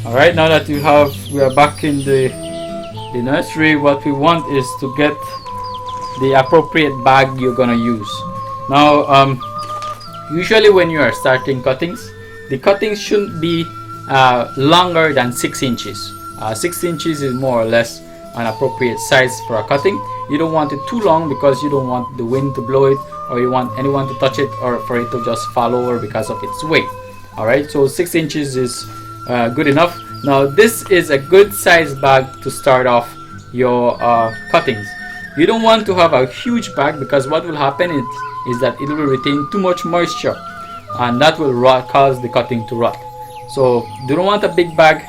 Alright, now that we are back in the nursery, what we want is to get the appropriate bag you're gonna use. Now, usually when you are starting cuttings, the cuttings shouldn't be longer than 6 inches. 6 inches is more or less an appropriate size for a cutting. You don't want it too long because you don't want the wind to blow it, or you want anyone to touch it, or for it to just fall over because of its weight. Alright, so 6 inches is good enough. Now this is a good size bag to start off your cuttings. You don't want to have a huge bag, because what will happen is that it will retain too much moisture, and that will cause the cutting to rot. So you don't want a big bag,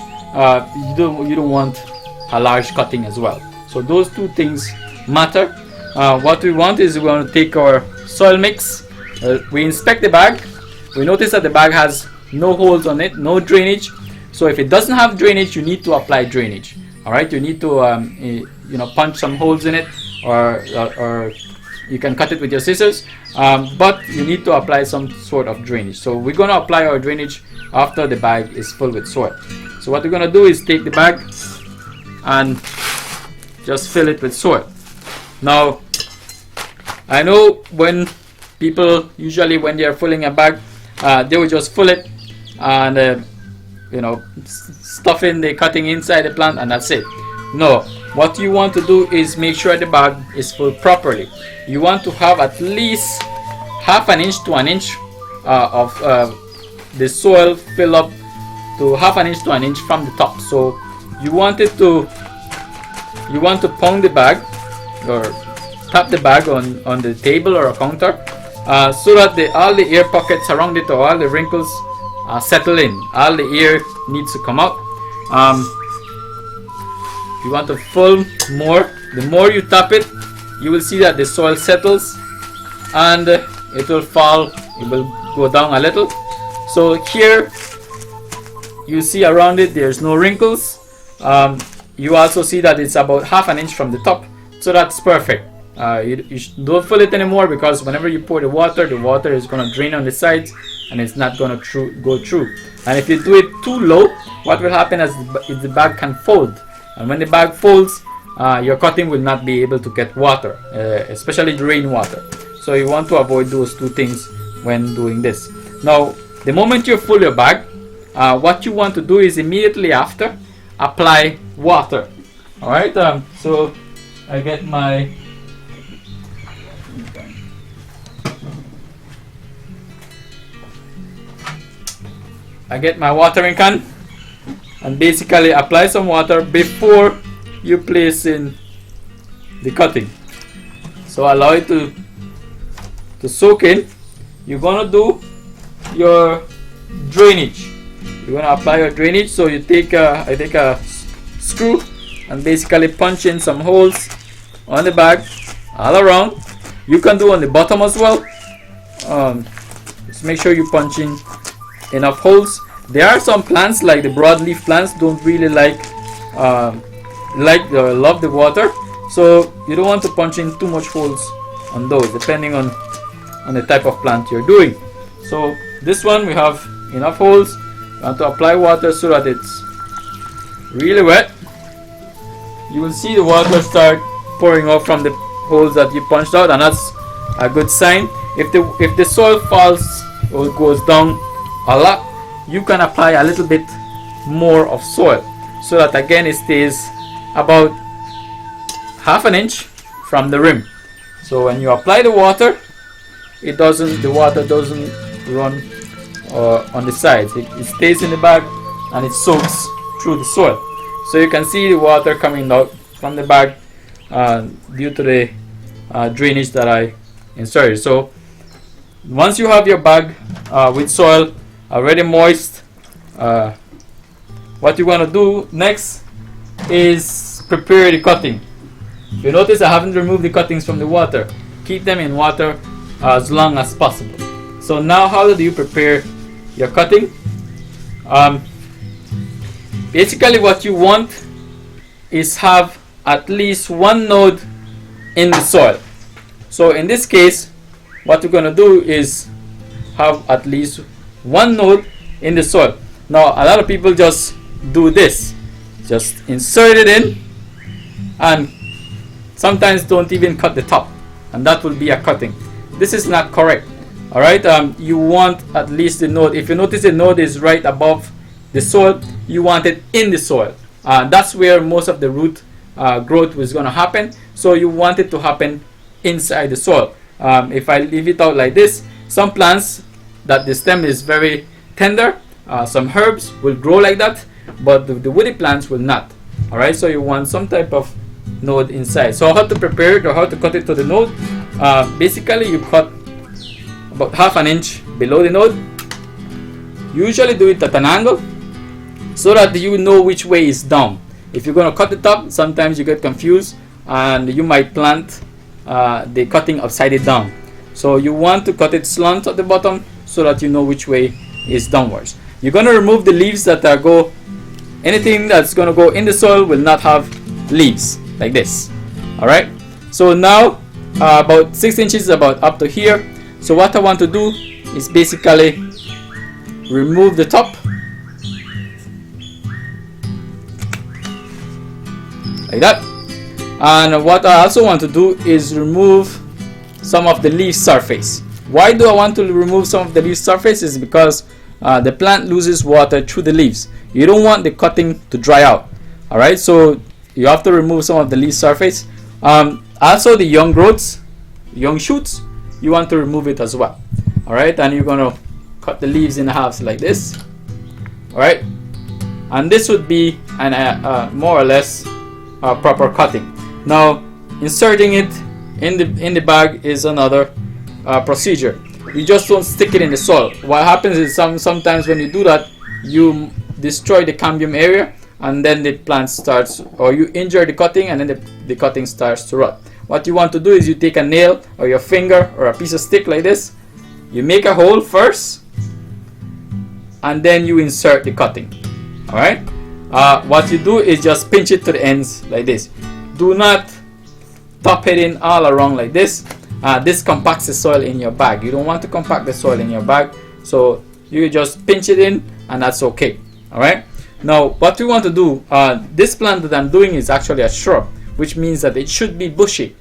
you don't want a large cutting as well. So those two things matter. What we want is we want to take our soil mix. We inspect the bag. We notice that the bag has no holes on it, no drainage. So if it doesn't have drainage, you need to apply drainage. All right, you need to punch some holes in it, or you can cut it with your scissors, but you need to apply some sort of drainage. So we're going to apply our drainage after the bag is full with soil. So what we're going to do is take the bag and just fill it with soil. Now, I know when people usually, when they are filling a bag, they will just fill it and stuff in the cutting inside the plant, and that's it. No, what you want to do is make sure the bag is full properly. You want to have at least half an inch to an inch of the soil fill up, to half an inch to an inch from the top. So you want to pound the bag, or tap the bag on the table or a counter, so that all the air pockets around it, or all the wrinkles, settle in. All the air needs to come out. You want to fill more. The more you tap it, you will see that the soil settles, and it will fall. It will go down a little. So here you see around it there's no wrinkles. You also see that it's about half an inch from the top, so that's perfect. You don't fill it anymore, because whenever you pour the water is going to drain on the sides, and it's not going to go through. And if you do it too low, what will happen is the bag can fold, and when the bag folds, your cutting will not be able to get water, especially the rainwater. So you want to avoid those two things when doing this. Now, the moment you fill your bag, what you want to do is immediately after apply water. All right. So I get my watering can, and basically apply some water before you place in the cutting. So allow it to soak in. You're gonna do your drainage. You're gonna apply your drainage. So you take I take a screw and basically punch in some holes on the bag all around. You can do on the bottom as well. Just make sure you punch in enough holes. There are some plants, like the broadleaf plants, don't really love the water, so you don't want to punch in too much holes on those, depending on the type of plant you're doing. So this one, we have enough holes. You want to apply water so that it's really wet. You will see the water start pouring out from the holes that you punched out, and that's a good sign. If the soil falls or goes down a lot, you can apply a little bit more of soil, so that again it stays about half an inch from the rim. So when you apply the water, the water doesn't run on the sides. It stays in the bag, and it soaks through the soil. So you can see the water coming out from the bag due to the drainage that I inserted. So once you have your bag with soil already moist, what you want to do next is prepare the cutting. You notice I haven't removed the cuttings from the water. Keep them in water as long as possible. So now, how do you prepare your cutting? Basically what you want is have at least one node in the soil. So in this case, what we're going to do is have at least one node in the soil. Now a lot of people just do this, just insert it in and sometimes don't even cut the top, and that will be a cutting. This is not correct. All right, you want at least the node. If you notice the node is right above the soil, you want it in the soil. That's where most of the root growth is going to happen. So you want it to happen inside the soil. If I leave it out like this, some plants that the stem is very tender, some herbs will grow like that, but the woody plants will not. All right, so you want some type of node inside. So how to prepare it or how to cut it to the node? Basically, you cut about half an inch below the node. Usually do it at an angle so that you know which way is down. If you're going to cut the top, sometimes you get confused and you might plant the cutting upside it down. So you want to cut it slant at the bottom so that you know which way is downwards. You're going to remove the leaves that are anything that's going to go in the soil will not have leaves like this. All right, so now about 6 inches is about up to here. So what I want to do is basically remove the top like that, and what I also want to do is remove some of the leaf surface. Why do I want to remove some of the leaf surface? Is because the plant loses water through the leaves. You don't want the cutting to dry out. All right, so you have to remove some of the leaf surface. Also the young growths, young shoots, you want to remove it as well. All right, and you're going to cut the leaves in halves like this. All right, and this would be an more or less proper cutting. Now inserting it in the bag is another procedure. You just don't stick it in the soil. What happens is sometimes when you do that, you destroy the cambium area, and then the plant starts, or you injure the cutting, and then the cutting starts to rot. What you want to do is you take a nail or your finger or a piece of stick like this, you make a hole first, and then you insert the cutting. All right, what you do is just pinch it to the ends like this. Do not top it in all around like this. This compacts the soil in your bag. You don't want to compact the soil in your bag, so you just pinch it in, and that's okay. All right, now what we want to do, this plant that I'm doing is actually a shrub, which means that it should be bushy.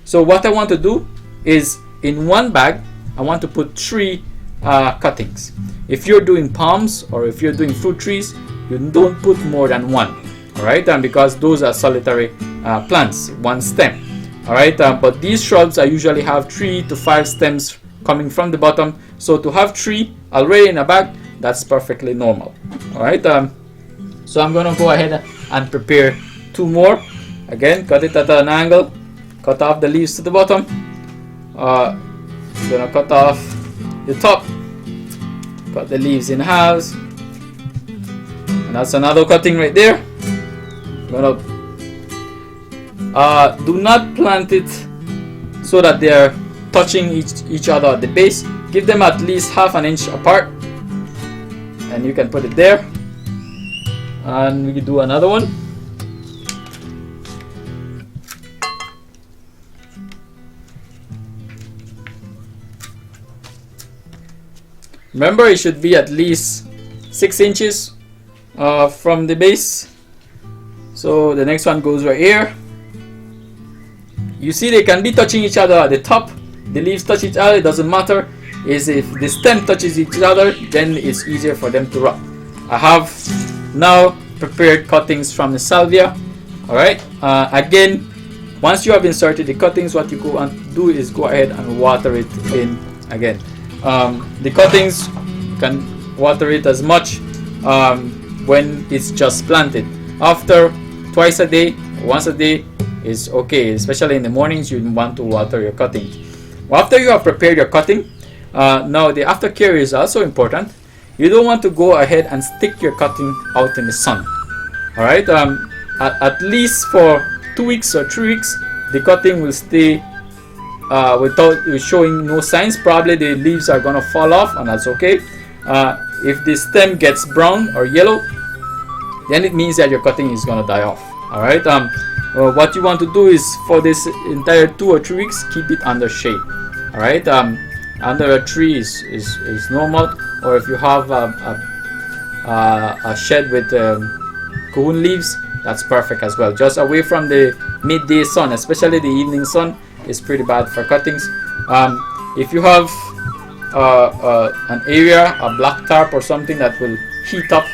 So what I want to do is, in one bag I want to put 3 cuttings. If you're doing palms or if you're doing fruit trees, you don't put more than 1. All right, and because those are solitary plants, 1 stem. All right, but these shrubs I usually have 3 to 5 stems coming from the bottom. So to have 3 already in a bag, that's perfectly normal. All right, so I'm gonna go ahead and prepare 2 more. Again, cut it at an angle, cut off the leaves to the bottom. Gonna cut off the top, cut the leaves in halves, and that's another cutting right there. Gonna do not plant it so that they're touching each other at the base. Give them at least half an inch apart, and you can put it there. And we can do another one. Remember, it should be at least 6 inches from the base. So the next one goes right here. You see, they can be touching each other at the top. The leaves touch each other, it doesn't matter. Is if the stem touches each other, then it's easier for them to rot. I have now prepared cuttings from the salvia. All right, again, once you have inserted the cuttings, what you go and do is go ahead and water it in again. The cuttings, you can water it as much when it's just planted. After twice a day, once a day is okay, especially in the mornings. You want to water your cuttings. After you have prepared your cutting, now the aftercare is also important. You don't want to go ahead and stick your cutting out in the sun. All right, at least for 2 weeks or 3 weeks, the cutting will stay without showing no signs. Probably the leaves are gonna fall off, and that's okay. If the stem gets brown or yellow, then it means that your cutting is gonna die off. All right, what you want to do is for this entire 2 or 3 weeks, keep it under shade. All right, under a tree is normal, or if you have a shed with cocoon leaves, that's perfect as well. Just away from the midday sun, especially the evening sun is pretty bad for cuttings. If you have an area, a black tarp or something that will heat up,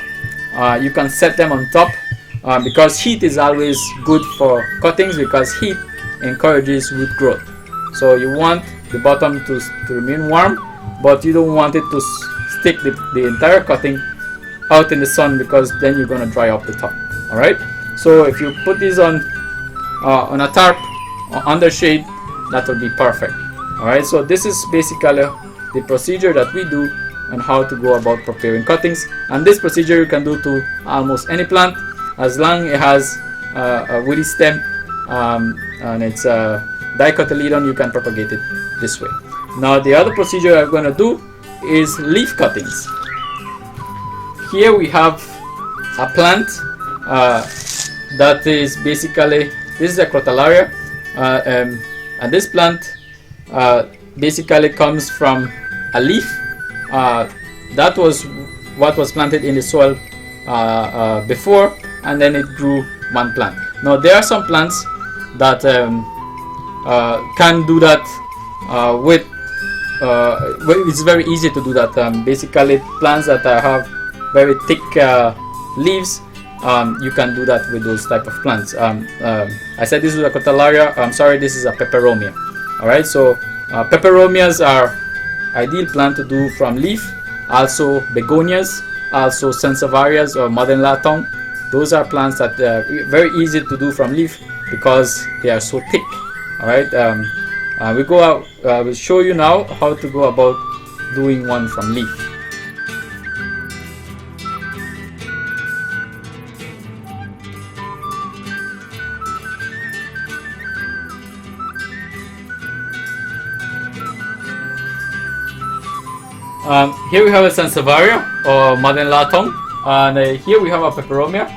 you can set them on top, because heat is always good for cuttings, because heat encourages root growth. So you want the bottom to remain warm, but you don't want it to stick the entire cutting out in the sun, because then you're going to dry up the top. All right, so if you put these on a tarp or under shade, that will be perfect. All right, so this is basically the procedure that we do and how to go about preparing cuttings. And this procedure you can do to almost any plant, as long as it has a woody stem and it's dicotyledon, you can propagate it this way. Now the other procedure I'm going to do is leaf cuttings. Here we have a plant that is basically, this is a crotalaria, and this plant basically comes from a leaf that was what was planted in the soil before, and then it grew one plant. Now there are some plants that can do that with it's very easy to do that. Basically plants that have very thick leaves, you can do that with those type of plants. I said this is a crotalaria, I'm sorry, this is a peperomia. Alright, so peperomias are ideal plant to do from leaf. Also begonias, also sansevieras or mother-in-law tongue. Those are plants that are very easy to do from leaf because they are so thick. Alright, we'll show you now how to go about doing one from leaf. Here we have a sansevieria or mother-in-law tongue, and here we have a peperomia.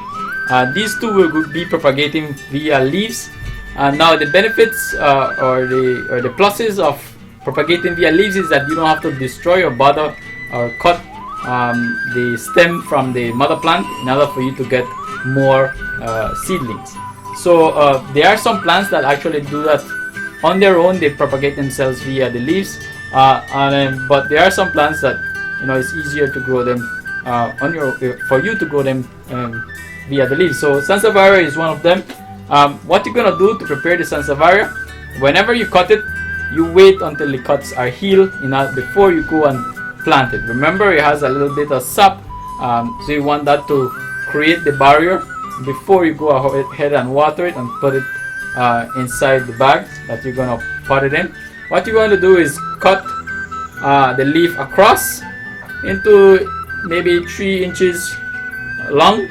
These two will be propagating via leaves. And now the benefits or the pluses of propagating via leaves is that you don't have to destroy or bother or cut the stem from the mother plant in order for you to get more seedlings. So there are some plants that actually do that on their own. They propagate themselves via the leaves. But there are some plants that it's easier to grow them for you to grow them via the leaves. So sansevieria is one of them. What you're gonna do to prepare the sansevieria, whenever you cut it, you wait until the cuts are healed before you go and plant it. Remember, it has a little bit of sap, so you want that to create the barrier before you go ahead and water it and put it inside the bag that you're gonna pot it in. What you want to do is cut the leaf across into maybe 3 inches long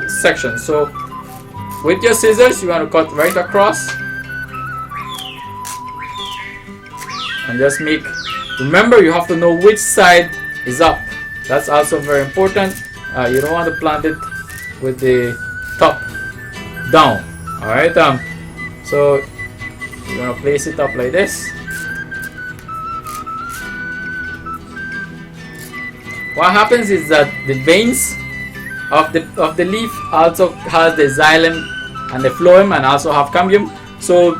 sections. So with your scissors, you want to cut right across and just remember, you have to know which side is up. That's also very important. You don't want to plant it with the top down. Alright, so you're going to place it up like this. What happens is that the veins of the leaf also has the xylem and the phloem, and also have cambium. So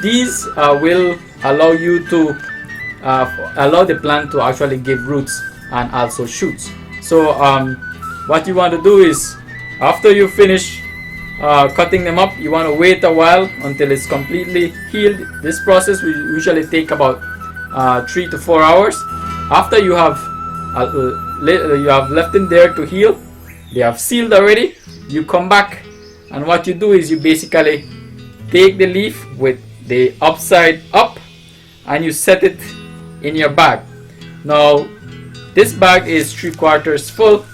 these will allow you to allow the plant to actually give roots and also shoots. So what you want to do is, after you finish cutting them up, you want to wait a while until it's completely healed. This process will usually take about 3 to 4 hours. After you have left them there to heal, they have sealed already, you come back, and what you do is you basically take the leaf with the upside up and you set it in your bag. Now this bag is 3/4 full,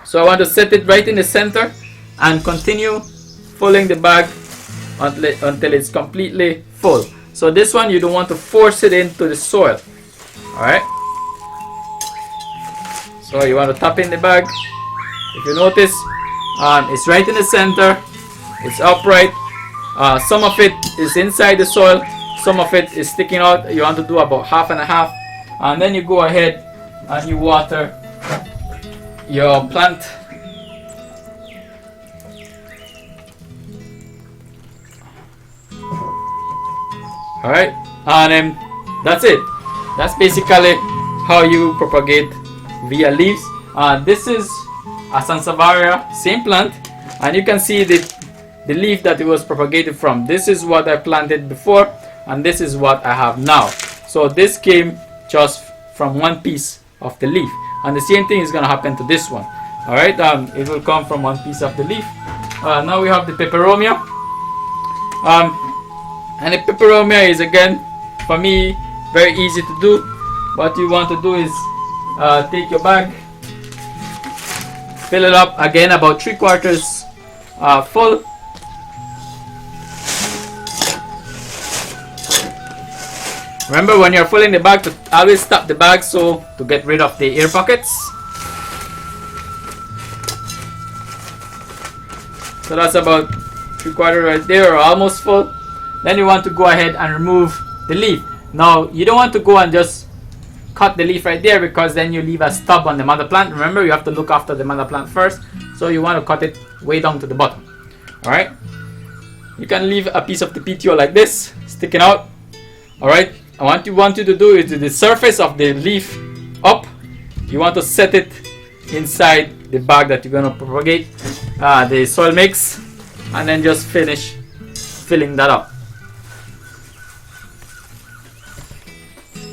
so I want to set it right in the center and continue filling the bag until it's completely full. So this one, you don't want to force it into the soil. Alright, so you want to tap in the bag. If you notice, it's right in the center, It's upright. Some of it is inside the soil, some of it is sticking out. You want to do about half and a half, and then you go ahead and you water your plant. Alright, and that's it. That's basically how you propagate via leaves. This is a Sansevieria, same plant, and you can see the leaf that it was propagated from. This is what I planted before, and this is what I have now. So this came just from one piece of the leaf, and the same thing is going to happen to this one. Alright, it will come from one piece of the leaf. Now we have the peperomia. And the peperomia is, again, for me, very easy to do. What you want to do is take your bag, fill it up, again about 3/4 full. Remember, when you're filling the bag, to always stop the bag so to get rid of the air pockets. So that's about 3/4 right there, or almost full. Then you want to go ahead and remove the leaf. Now, you don't want to go and just cut the leaf right there, because then you leave a stub on the mother plant. Remember, you have to look after the mother plant first, so you want to cut it way down to the bottom. Alright, you can leave a piece of the PTO like this sticking out. Alright, and what you want you to do is, the surface of the leaf up, you want to set it inside the bag that you're going to propagate the soil mix, and then just finish filling that up.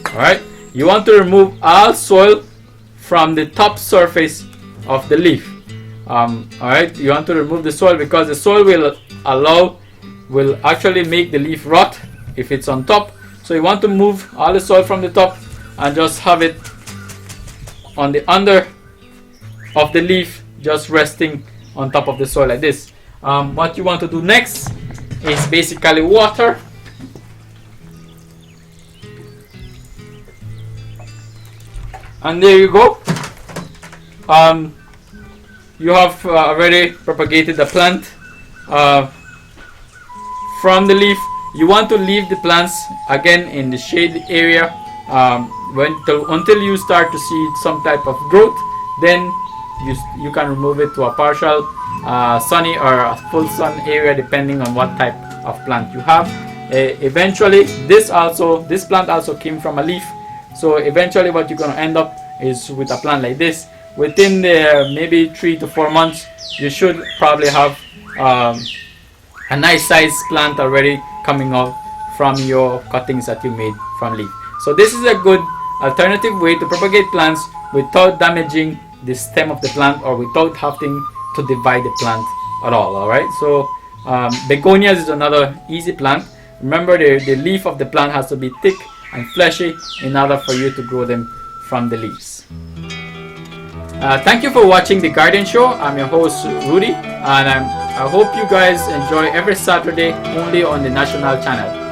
Alright, you want to remove all soil from the top surface of the leaf. Alright, you want to remove the soil, because the soil will actually make the leaf rot if it's on top. So you want to move all the soil from the top and just have it on the under of the leaf, just resting on top of the soil like this. What you want to do next is basically water. And there you go. You have already propagated the plant from the leaf. You want to leave the plants again in the shade area until you start to see some type of growth. Then you can remove it to a partial sunny or a full sun area, depending on what type of plant you have. Eventually, this plant also came from a leaf. So eventually what you're going to end up is with a plant like this. Within the maybe 3 to 4 months, you should probably have a nice sized plant already coming out from your cuttings that you made from leaf. So this is a good alternative way to propagate plants without damaging the stem of the plant, or without having to divide the plant at all. Alright, so begonias is another easy plant. Remember, the leaf of the plant has to be thick and fleshy in order for you to grow them from the leaves. Thank you for watching the Garden Show. I'm your host Rudy, and I hope you guys enjoy every Saturday only on the national channel.